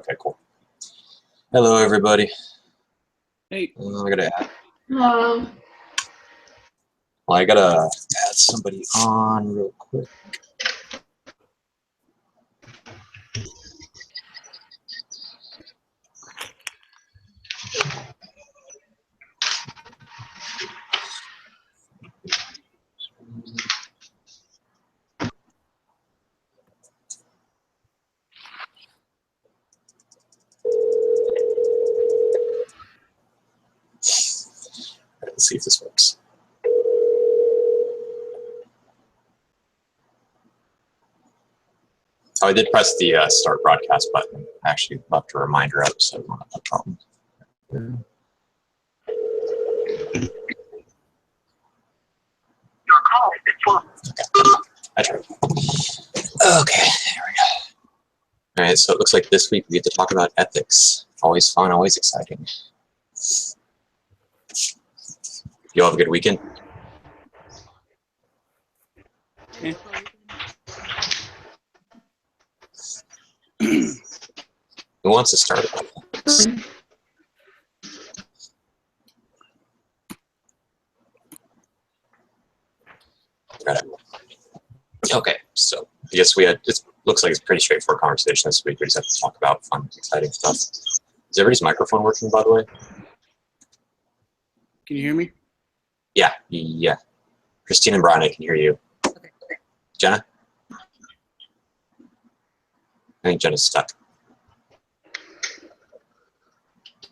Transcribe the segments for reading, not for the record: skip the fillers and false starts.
Okay, cool. Hello, everybody. Hey. I gotta add. Hello. Well, I gotta add somebody on real quick. Let's see if this works. Oh, I did press the start broadcast button. I actually left a reminder up, so I won't have that problem. Your call is full. Okay, I tried. Okay, there we go. All right, so it looks like this week we get to talk about ethics. Always fun, always exciting. You all have a good weekend? Yeah. Who wants to start? Got it. Okay, so I guess it looks like it's a pretty straightforward conversation this week. We just have to talk about fun, exciting stuff. Is everybody's microphone working, by the way? Can you hear me? Yeah. Christine and Brian, I can hear you. Okay. Jenna? I think Jenna's stuck.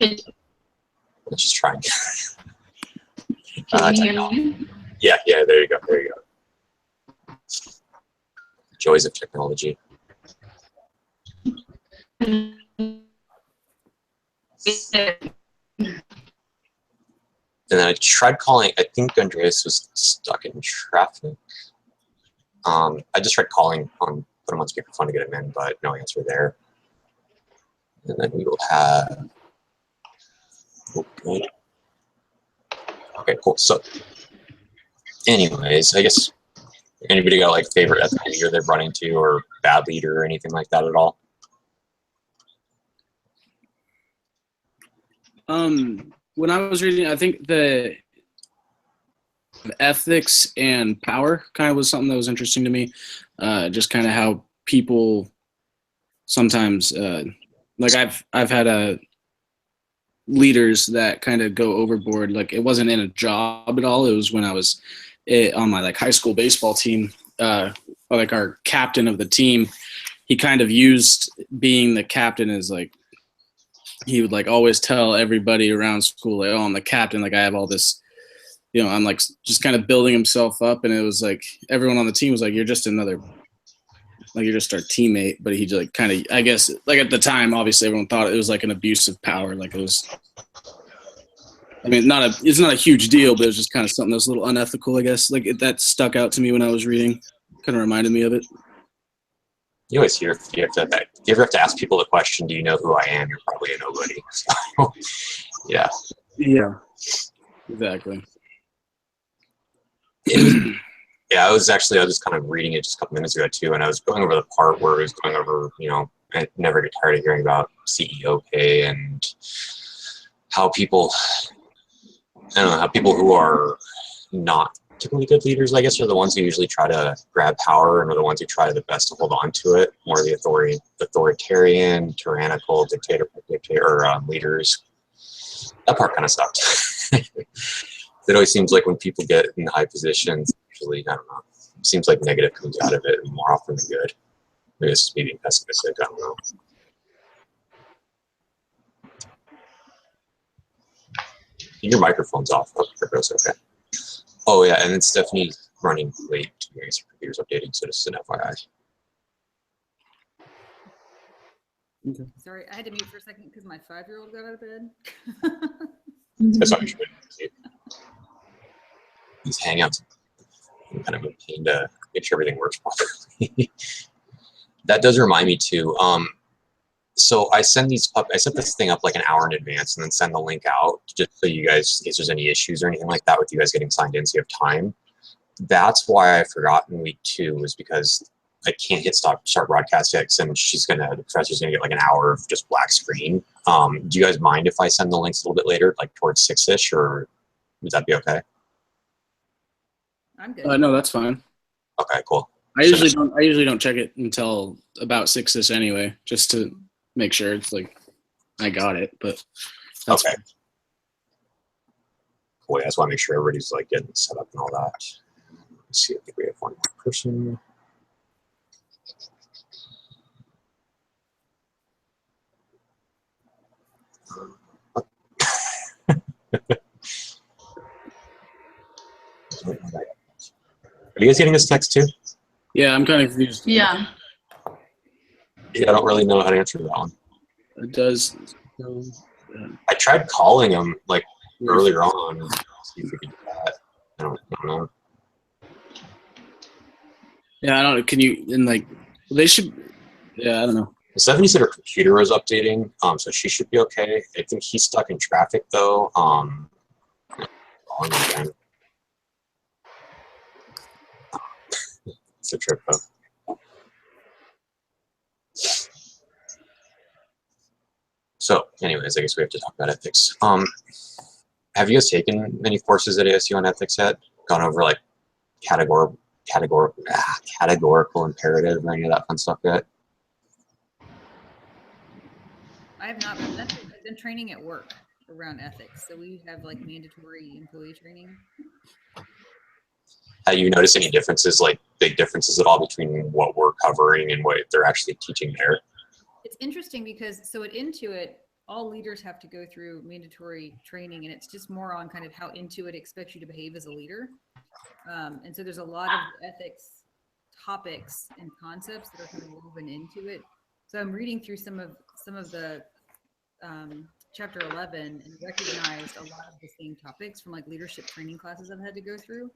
Let's just try. Can you hear me? Yeah, there you go. Joys of technology. And then I tried calling, I think Andreas was stuck in traffic. I just tried calling put him on speakerphone to get him in, but no answer there. And then we will have, okay, cool. So anyways, I guess anybody got like favorite ethical leader they've run into or bad leader or anything like that at all? When I was reading, I think the ethics and power kind of was something that was interesting to me. Just kind of how people sometimes, like I've had leaders that kind of go overboard. Like it wasn't in a job at all. It was when I was on my like high school baseball team, like our captain of the team. He kind of used being the captain as like, he would like always tell everybody around school, like, oh, I'm the captain. Like I have all this, I'm like just kind of building himself up. And it was like, everyone on the team was like, you're just another, like, you're just our teammate. But he like kind of, I guess, like at the time, obviously everyone thought it was like an abuse of power. Like it was, I mean, it's not a huge deal, but it was just kind of something that was a little unethical, I guess. Like that stuck out to me when I was reading, kind of reminded me of it. You always hear, you ever have to ask people the question, do you know who I am? You're probably a nobody. So, yeah. Yeah, exactly. I was just kind of reading it just a couple minutes ago too, and I was going over the part where it was going over, I never get tired of hearing about CEO pay and how people, how people who are not typically good leaders, I guess, are the ones who usually try to grab power and are the ones who try the best to hold on to it. More the authoritarian, tyrannical, dictator leaders. That part kind of sucked. It always seems like when people get in high positions, usually, I don't know, it seems like negative comes out of it more often than good. Maybe it's me being pessimistic, I don't know. Your microphone's off. Oh, okay. Oh yeah, and then Stephanie's running late to her computer's updating, so just an FYI. Okay. Sorry, I had to mute for a second because my 5-year-old got out of bed. That's why you should see. These hangouts, I'm kind of a pain to make sure everything works properly. That does remind me too. So I set this thing up like an hour in advance and then send the link out just so you guys, in case there's any issues or anything like that with you guys getting signed in so you have time. That's why I forgot in week 2 was because I can't hit start broadcast yet, and the professor's gonna get like an hour of just black screen. Do you guys mind if I send the links a little bit later, like towards 6-ish, or would that be okay? I'm good. No, that's fine. Okay, cool. I usually don't check it until about 6-ish anyway, just to make sure it's like I got it. But that's Okay. Cool. I just want to make sure everybody's like getting set up and all that. Let's see. I think we have one more person. Are you guys getting this text too? Yeah, I'm kind of confused. Yeah. Yeah, I don't really know how to answer that one. It does. I tried calling him like earlier on. See if we can do that. I don't know. Yeah, I don't. Can you and like they should? Yeah, I don't know. Stephanie said her computer was updating, so she should be okay. I think he's stuck in traffic though. Calling again. It's a trip though. So, anyways, I guess we have to talk about ethics. Have you guys taken any courses at ASU on ethics yet? Gone over like categorical imperative or any of that fun stuff yet? I have not been. I've been training at work around ethics. So we have like mandatory employee training. Have you noticed any differences, like big differences at all between what we're covering and what they're actually teaching there? It's interesting because so at Intuit, all leaders have to go through mandatory training, and it's just more on kind of how Intuit expects you to behave as a leader. And so there's a lot of ethics topics and concepts that are kind of woven into it. So I'm reading through some of the chapter 11 and recognized a lot of the same topics from like leadership training classes I've had to go through.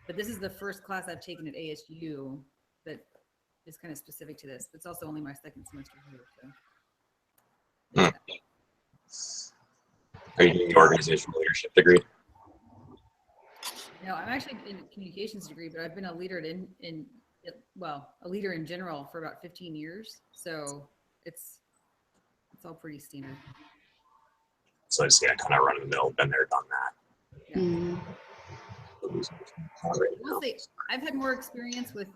But this is the first class I've taken at ASU that is kind of specific to this. It's also only my second semester here. So. Are you doing the organizational leadership degree? No, I'm actually in a communications degree, but I've been a leader a leader in general for about 15 years. So it's all pretty standard. So I just kind of run of the mill, been there, done that. Yeah. Mm. I'll say I've had more experience with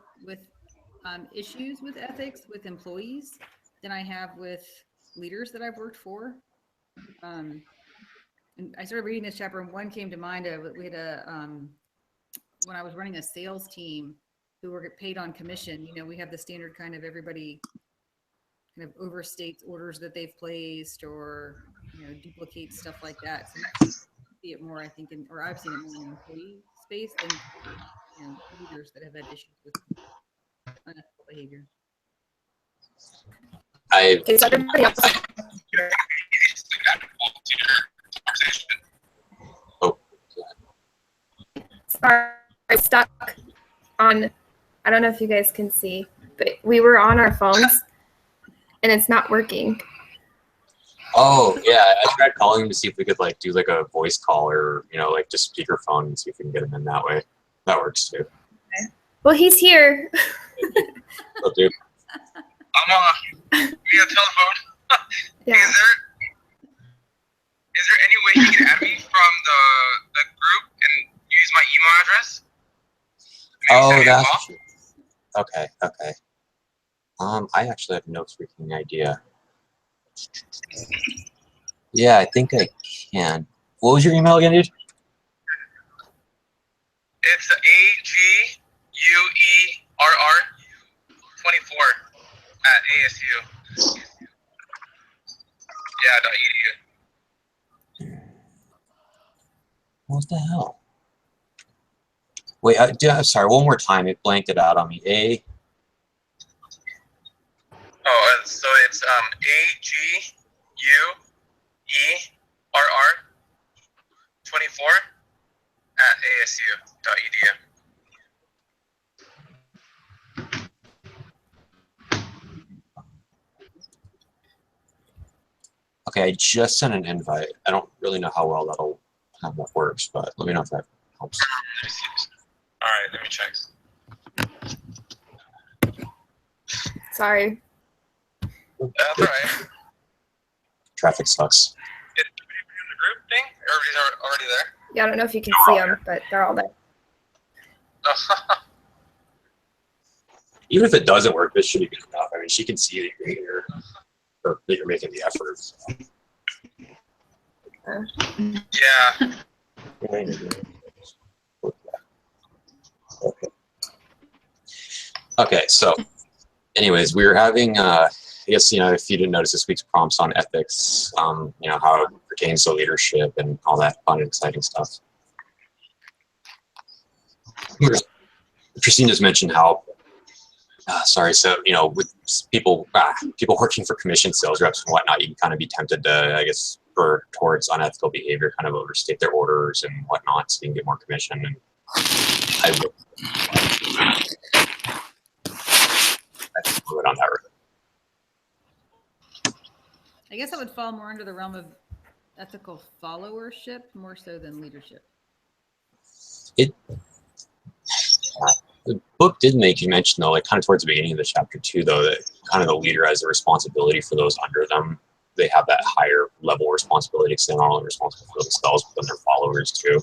issues with ethics with employees than I have with leaders that I've worked for. And I started reading this chapter, and one came to mind. We had when I was running a sales team who were paid on commission. You know, we have the standard kind of everybody kind of overstates orders that they've placed or duplicates stuff like that. So you see it more, I think, I've seen it more in the employee space than leaders that have had issues with unethical behavior. Is everybody else? Oh. Sorry, I'm stuck on, I don't know if you guys can see, but we were on our phones and it's not working. Oh yeah, I tried calling to see if we could like do like a voice call or like just speakerphone and see if we can get him in that way. That works too. Okay. Well, he's here. Oh, dude. I'm via telephone. Yeah. Is there any way you can add me from the group and use my email address? Oh, that's true. Okay. I actually have no freaking idea. Yeah, I think I can. What was your email again, dude? It's AGUERR24 at ASU. Yeah, .edu. What the hell? Wait, sorry, one more time. It blanked it out on me. So it's AGUERR24 at ASU.edu. Okay, I just sent an invite. I don't really know how well that works, but let me know if that helps. All right, let me check. Sorry. That's all right. Traffic sucks. Did we do the group thing? Everybody's already there? Yeah, I don't know if you can see them, but they're all there. Even if it doesn't work, this should be good enough. I mean, she can see that you're here, or that you're making the effort. So. Yeah. Okay, so anyways, we were having, I guess, if you didn't notice this week's prompts on ethics, how it pertains to leadership and all that fun and exciting stuff. Christine just mentioned how, with people working for commission sales reps and whatnot, you can kind of be tempted to, I guess, towards unethical behavior, kind of overstate their orders and whatnot, so you can get more commission. And I will on that. I guess that would fall more under the realm of ethical followership more so than leadership. The book did make you mention, though, like kind of towards the beginning of the chapter too, though, that kind of the leader has a responsibility for those under them. They have that higher level responsibility because they're not only responsible for themselves, but then their followers too.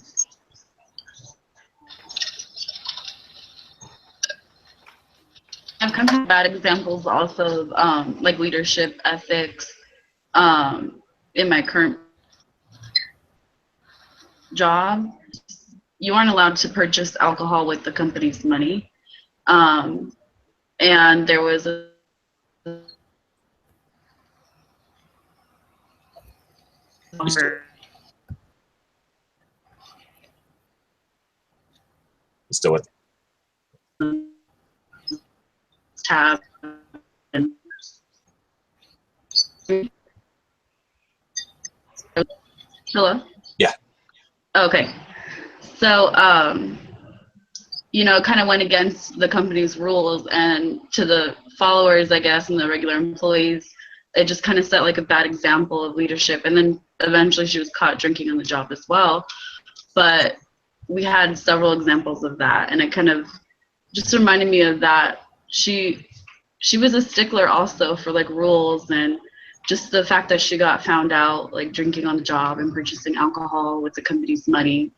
I've kind of had bad examples also of like leadership ethics in my current job. You aren't allowed to purchase alcohol with the company's money. And there was a Still with tab. Hello? Yeah. Okay. So, kind of went against the company's rules, and to the followers, I guess, and the regular employees, it just kind of set like a bad example of leadership. And then eventually she was caught drinking on the job as well. But we had several examples of that, and it kind of just reminded me of that. She was a stickler also for like rules, and just the fact that she got found out like drinking on the job and purchasing alcohol with the company's money,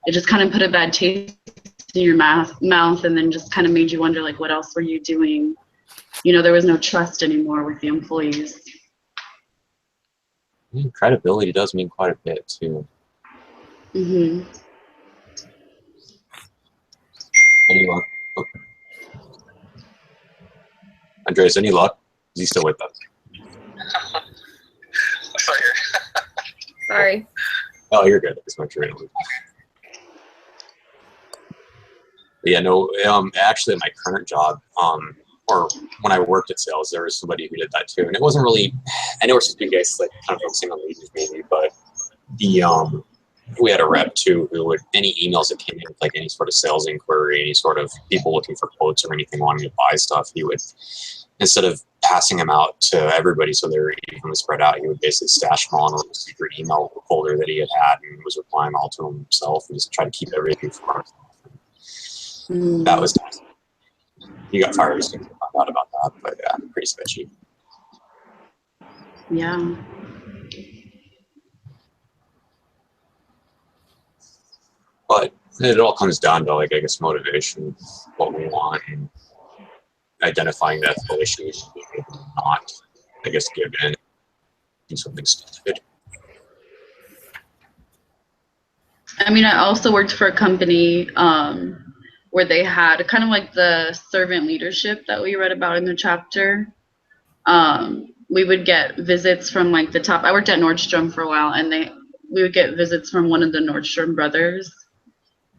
it just kind of put a bad taste in your mouth, and then just kind of made you wonder, like, what else were you doing? There was no trust anymore with the employees. Credibility does mean quite a bit too. Mm-hmm. Any luck? Okay. Andreas, any luck? Is he still with us? Sorry. Sorry. Oh, you're good. Just make sure you don't. Yeah, no. Actually, at my current job, or when I worked at sales, there was somebody who did that too, and it wasn't really. I know we're supposed to be guys like kind of focusing on leaders maybe, but we had a rep too who would any emails that came in with like any sort of sales inquiry, any sort of people looking for quotes or anything wanting to buy stuff, he would, instead of passing them out to everybody so they were evenly spread out, he would basically stash them all in a little secret email folder that he had and was replying all to himself and just try to keep everything for himself. That was nice. He got fired as soon as I found out about that, but yeah, pretty sketchy. Yeah. But it all comes down to, like, I guess, motivation, what we want, and identifying the ethical issues, and not, I guess, give in, do something stupid. I mean, I also worked for a company where they had kind of like the servant leadership that we read about in the chapter. We would get visits from like the top. I worked at Nordstrom for a while, and we would get visits from one of the Nordstrom brothers.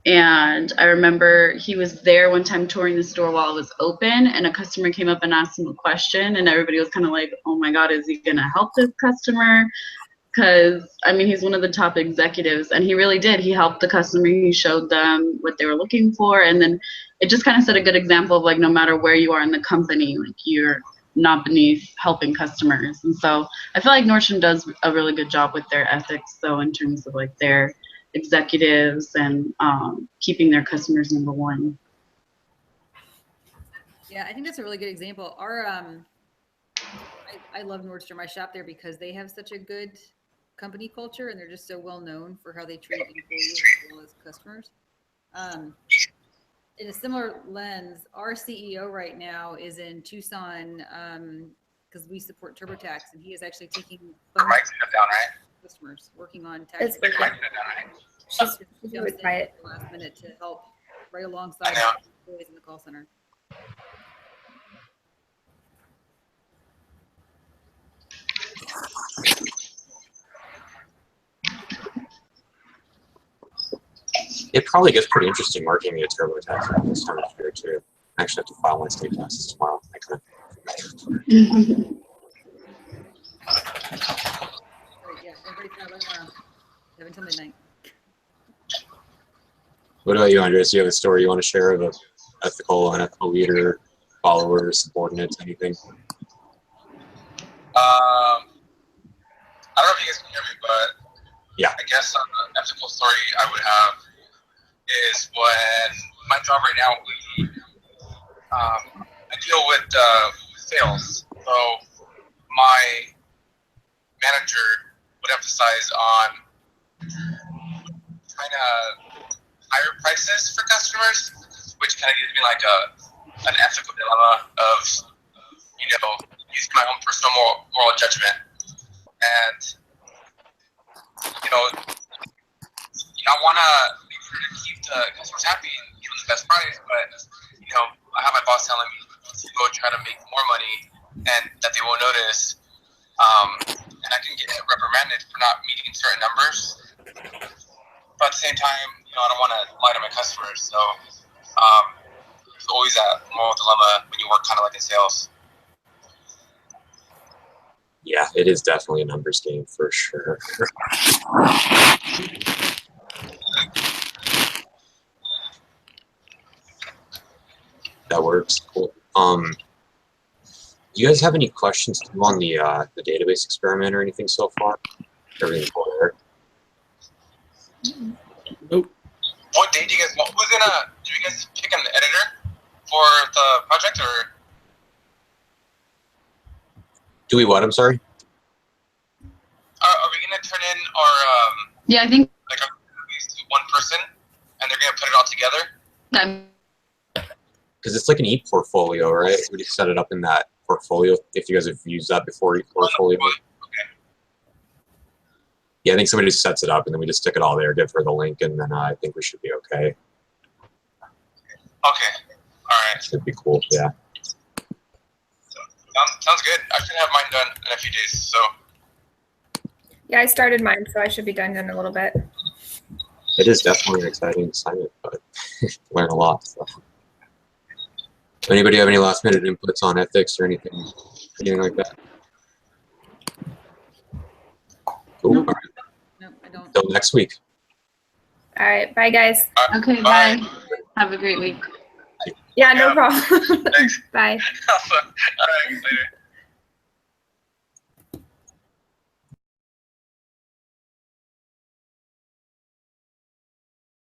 And I remember he was there one time touring the store while it was open, and a customer came up and asked him a question, and everybody was kind of like, oh my God, is he gonna help this customer? Because, I mean, he's one of the top executives, and he really did. He helped the customer. He showed them what they were looking for, and then it just kind of set a good example of, like, no matter where you are in the company, like, you're not beneath helping customers. And so I feel like Nordstrom does a really good job with their ethics, though, in terms of, like, their executives and keeping their customers number one. Yeah, I think that's a really good example. Our I love Nordstrom. I shop there because they have such a good company culture and they're just so well known for how they treat employees as well as customers. In a similar lens, our CEO right now is in Tucson because we support TurboTax, and he is actually taking Her phone mic's shut down, right? customers working on tax. It's Her okay. mic's shut down, right? She's He really jumps in quiet. at the last minute to help right alongside I know. the employees in the call center. It probably gets pretty interesting marketing a TurboTax this time of year too. I actually have to file my state taxes tomorrow. I kind Right, yeah, everybody file right tomorrow. 7 till midnight. What about you, Andres? Do you have a story you want to share of an unethical leader, follower, subordinate, anything? I don't know if you guys can hear me, but Yeah. I guess an ethical story I would have is when my job right now, I deal with sales. So my manager would emphasize on trying to higher prices for customers, which kind of gives me like an ethical dilemma of, using my own personal moral judgment. And, I want to make sure to keep the customers happy and give them the best price, but, I have my boss telling me to go try to make more money and that they won't notice. And I can get reprimanded for not meeting certain numbers. But at the same time, I don't want to lie to my customers. So there's always that moral dilemma when you work kind of like in sales. Yeah, it is definitely a numbers game for sure. That works. Cool. Do you guys have any questions on the database experiment or anything so far? Everything cool there? Nope. What day do you guys want? Do you guys pick an editor for the project or? Do we what? I'm sorry. Are we going to turn in our, Yeah, I think like at least one person and they're going to put it all together? that Because it's like an e-portfolio, right? We just set it up in that portfolio. If you guys have used that before, e-portfolio. Okay. Yeah, I think somebody just sets it up and then we just stick it all there, give her the link, and then I think we should be okay. Okay. All right. Should be cool. Yeah. Sounds good. I should have mine done in a few days. So. Yeah, I started mine, so I should be done in a little bit. It is definitely an exciting assignment, but learn a lot. So. Anybody have any last minute inputs on ethics or anything like that? Cool. Nope. All right. No, I don't. Till next week. All right, bye guys. okay, bye. Have a great week. Yeah, no Yeah. problem. Thanks. Bye. All right. Later.